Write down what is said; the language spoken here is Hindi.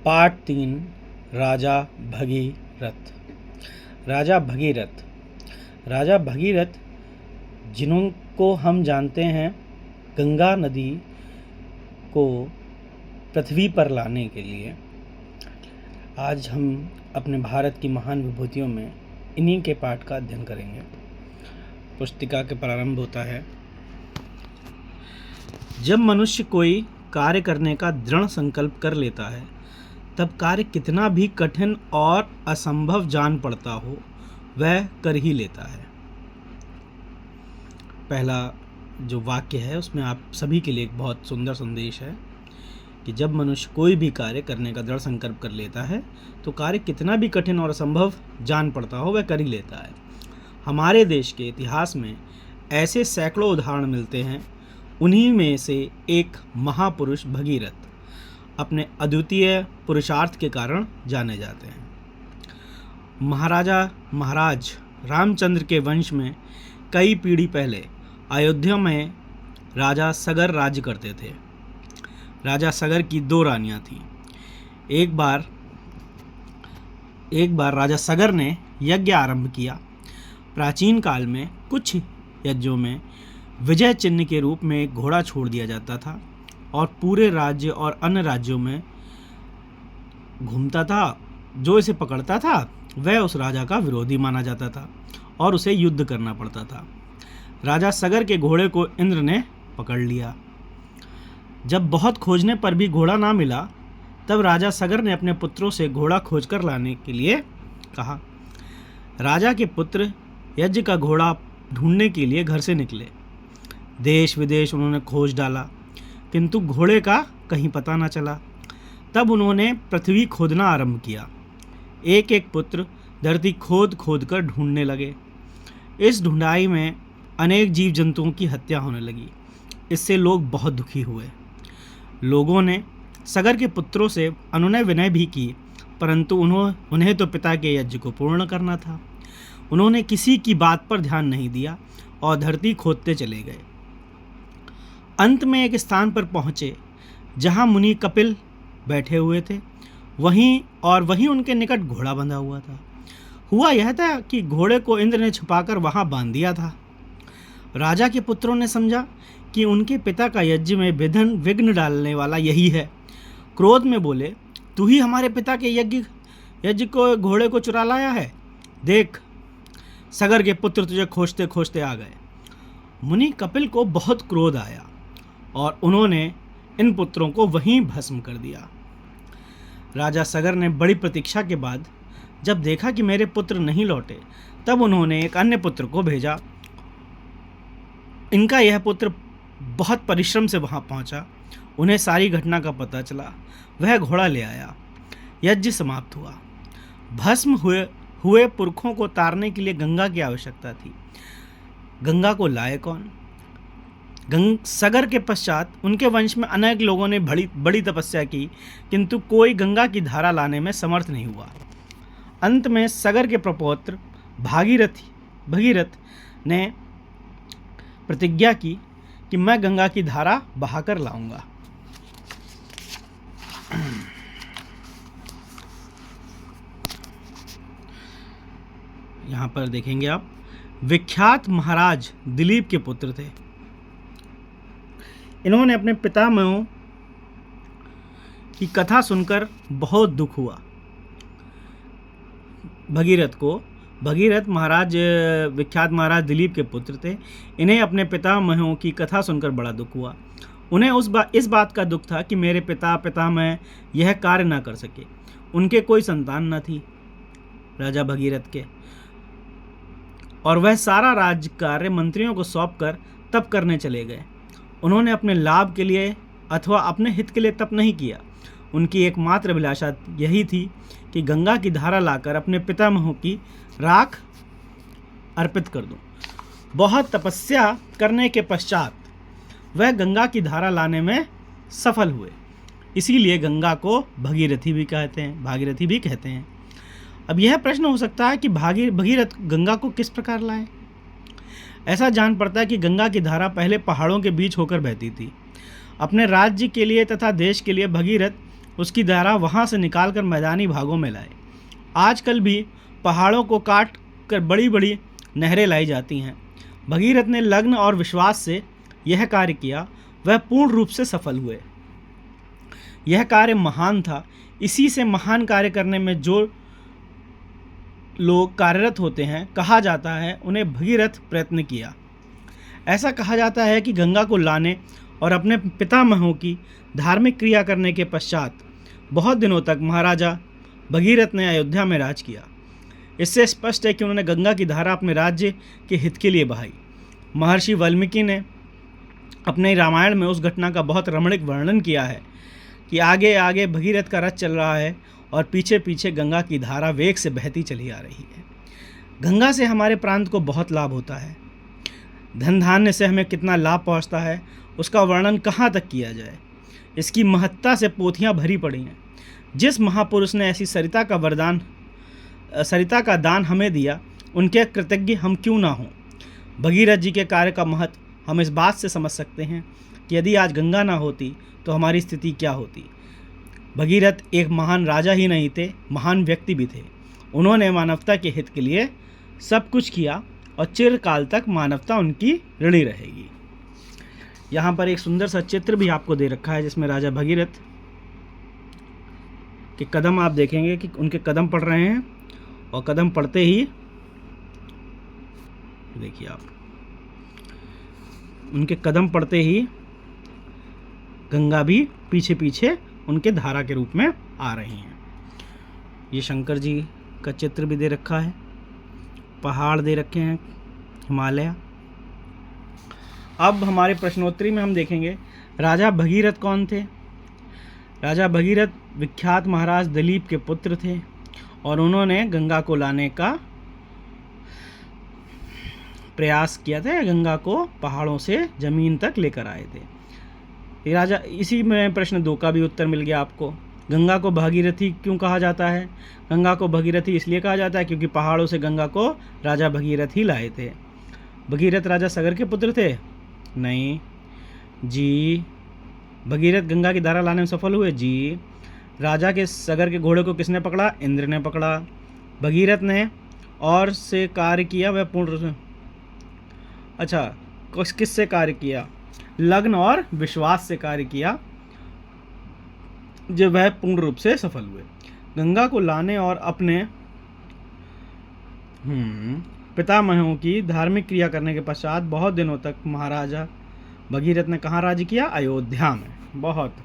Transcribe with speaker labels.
Speaker 1: पार्ट 3। राजा भगीरथ। राजा भगीरथ जिनको हम जानते हैं गंगा नदी को पृथ्वी पर लाने के लिए। आज हम अपने भारत की महान विभूतियों में इन्हीं के पाठ का अध्ययन करेंगे। पुस्तिका के प्रारंभ होता है, जब मनुष्य कोई कार्य करने का दृढ़ संकल्प कर लेता है तब कार्य कितना भी कठिन और असंभव जान पड़ता हो वह कर ही लेता है। पहला जो वाक्य है उसमें आप सभी के लिए एक बहुत सुंदर संदेश है कि जब मनुष्य कोई भी कार्य करने का दृढ़ संकल्प कर लेता है तो कार्य कितना भी कठिन और असंभव जान पड़ता हो वह कर ही लेता है। हमारे देश के इतिहास में ऐसे सैकड़ों उदाहरण मिलते हैं। उन्हीं में से एक महापुरुष भगीरथ अपने अद्वितीय पुरुषार्थ के कारण जाने जाते हैं। महाराज रामचंद्र के वंश में कई पीढ़ी पहले अयोध्या में राजा सगर राज्य करते थे। राजा सगर की 2 रानियां थीं। एक बार राजा सगर ने यज्ञ आरंभ किया। प्राचीन काल में कुछ यज्ञों में विजय चिन्ह के रूप में एक घोड़ा छोड़ दिया जाता था और पूरे राज्य और अन्य राज्यों में घूमता था। जो इसे पकड़ता था वह उस राजा का विरोधी माना जाता था और उसे युद्ध करना पड़ता था। राजा सगर के घोड़े को इंद्र ने पकड़ लिया। जब बहुत खोजने पर भी घोड़ा ना मिला तब राजा सगर ने अपने पुत्रों से घोड़ा खोजकर लाने के लिए कहा। राजा के पुत्र यज्ञ का घोड़ा ढूंढने के लिए घर से निकले। देश विदेश उन्होंने खोज डाला किंतु घोड़े का कहीं पता न चला। तब उन्होंने पृथ्वी खोदना आरंभ किया। एक एक पुत्र धरती खोद खोद कर ढूंढने लगे। इस ढूंढाई में अनेक जीव जंतुओं की हत्या होने लगी। इससे लोग बहुत दुखी हुए। लोगों ने सगर के पुत्रों से अनुनय विनय भी की, परंतु उन्हें तो पिता के यज्ञ को पूर्ण करना था। उन्होंने किसी की बात पर ध्यान नहीं दिया और धरती खोदते चले गए। अंत में एक स्थान पर पहुँचे जहाँ मुनि कपिल बैठे हुए थे। वहीं उनके निकट घोड़ा बंधा हुआ था। हुआ यह था कि घोड़े को इंद्र ने छुपाकर वहाँ बांध दिया था। राजा के पुत्रों ने समझा कि उनके पिता का यज्ञ में विघ्न डालने वाला यही है। क्रोध में बोले, तू ही हमारे पिता के यज्ञ को घोड़े को चुरा लाया है। देख, सगर के पुत्र तुझे खोजते खोजते आ गए। मुनि कपिल को बहुत क्रोध आया और उन्होंने इन पुत्रों को वहीं भस्म कर दिया। राजा सगर ने बड़ी प्रतीक्षा के बाद जब देखा कि मेरे पुत्र नहीं लौटे तब उन्होंने एक अन्य पुत्र को भेजा। इनका यह पुत्र बहुत परिश्रम से वहां पहुंचा। उन्हें सारी घटना का पता चला। वह घोड़ा ले आया। यज्ञ समाप्त हुआ। भस्म हुए पुरखों को तारने के लिए गंगा की आवश्यकता थी। गंगा को लाए कौन? सगर के पश्चात उनके वंश में अनेक लोगों ने बड़ी तपस्या की किंतु कोई गंगा की धारा लाने में समर्थ नहीं हुआ। अंत में सगर के प्रपौत्र भगीरथ ने प्रतिज्ञा की कि मैं गंगा की धारा बहाकर लाऊंगा। यहाँ पर देखेंगे आप, विख्यात महाराज दिलीप के पुत्र थे। इन्होंने अपने पितामहों की कथा सुनकर बहुत दुख हुआ। भगीरथ महाराज विख्यात महाराज दिलीप के पुत्र थे। इन्हें अपने पितामहों की कथा सुनकर बड़ा दुख हुआ। उन्हें इस बात का दुख था कि मेरे पितामह यह कार्य न कर सके। उनके कोई संतान न थी राजा भगीरथ के, और वह सारा राज्य कार्य मंत्रियों को सौंपकर तप करने चले गए। उन्होंने अपने लाभ के लिए अथवा अपने हित के लिए तप नहीं किया। उनकी एकमात्र अभिलाषा यही थी कि गंगा की धारा लाकर अपने पितामहों की राख अर्पित कर दूं। बहुत तपस्या करने के पश्चात वह गंगा की धारा लाने में सफल हुए। इसीलिए गंगा को भागीरथी भी कहते हैं। अब यह प्रश्न हो सकता है कि भगीरथ गंगा को किस प्रकार लाए। ऐसा जान पड़ता है कि गंगा की धारा पहले पहाड़ों के बीच होकर बहती थी। अपने राज्य के लिए तथा देश के लिए भगीरथ उसकी धारा वहाँ से निकालकर मैदानी भागों में लाए। आजकल भी पहाड़ों को काट कर बड़ी बड़ी नहरें लाई जाती हैं। भगीरथ ने लग्न और विश्वास से यह कार्य किया, वह पूर्ण रूप से सफल हुए। यह कार्य महान था। इसी से महान कार्य करने में जो लोग कार्यरत होते हैं, कहा जाता है उन्हें भगीरथ प्रयत्न किया। ऐसा कहा जाता है कि गंगा को लाने और अपने पितामहों की धार्मिक क्रिया करने के पश्चात बहुत दिनों तक महाराजा भगीरथ ने अयोध्या में राज किया। इससे स्पष्ट है कि उन्होंने गंगा की धारा अपने राज्य के हित के लिए बहाई। महर्षि वाल्मीकि ने अपने रामायण में उस घटना का बहुत रमणीक वर्णन किया है कि आगे आगे भगीरथ का रथ चल रहा है और पीछे पीछे गंगा की धारा वेग से बहती चली आ रही है। गंगा से हमारे प्रांत को बहुत लाभ होता है। धन धान्य से हमें कितना लाभ पहुंचता है, उसका वर्णन कहाँ तक किया जाए। इसकी महत्ता से पोथियाँ भरी पड़ी हैं। जिस महापुरुष ने ऐसी सरिता का दान हमें दिया, उनके कृतज्ञ हम क्यों ना हों। भगीरथ जी के कार्य का महत्व हम इस बात से समझ सकते हैं कि यदि आज गंगा ना होती तो हमारी स्थिति क्या होती। भगीरथ एक महान राजा ही नहीं थे, महान व्यक्ति भी थे। उन्होंने मानवता के हित के लिए सब कुछ किया और चिरकाल तक मानवता उनकी ऋणी रहेगी। यहाँ पर एक सुंदर सा चित्र भी आपको दे रखा है जिसमें राजा भगीरथ के कदम आप देखेंगे कि उनके कदम पड़ रहे हैं और कदम पड़ते ही देखिए आप, उनके कदम पड़ते ही गंगा भी पीछे पीछे उनके धारा के रूप में आ रही हैं। ये शंकर जी का चित्र भी दे रखा है, पहाड़ दे रखे हैं, हिमालय। अब हमारे प्रश्नोत्तरी में हम देखेंगे राजा भगीरथ कौन थे। राजा भगीरथ विख्यात महाराज दिलीप के पुत्र थे और उन्होंने गंगा को लाने का प्रयास किया था। गंगा को पहाड़ों से जमीन तक लेकर आए थे ये राजा। इसी में प्रश्न 2 का भी उत्तर मिल गया आपको। गंगा को भागीरथी क्यों कहा जाता है? गंगा को भगीरथी इसलिए कहा जाता है क्योंकि पहाड़ों से गंगा को राजा भगीरथ ही लाए थे। भगीरथ राजा सगर के पुत्र थे? नहीं जी। भगीरथ गंगा की धारा लाने में सफल हुए? जी। राजा के सगर के घोड़े को किसने पकड़ा? इंद्र ने पकड़ा। भगीरथ ने और से कार्य किया, वह पूर्ण रूप से, अच्छा किससे कार्य किया? लग्न और विश्वास से कार्य किया, जब वह पूर्ण रूप से सफल हुए। गंगा को लाने और अपने पितामहों की धार्मिक क्रिया करने के पश्चात बहुत दिनों तक महाराजा भगीरथ ने कहाँ राज्य किया? अयोध्या में। बहुत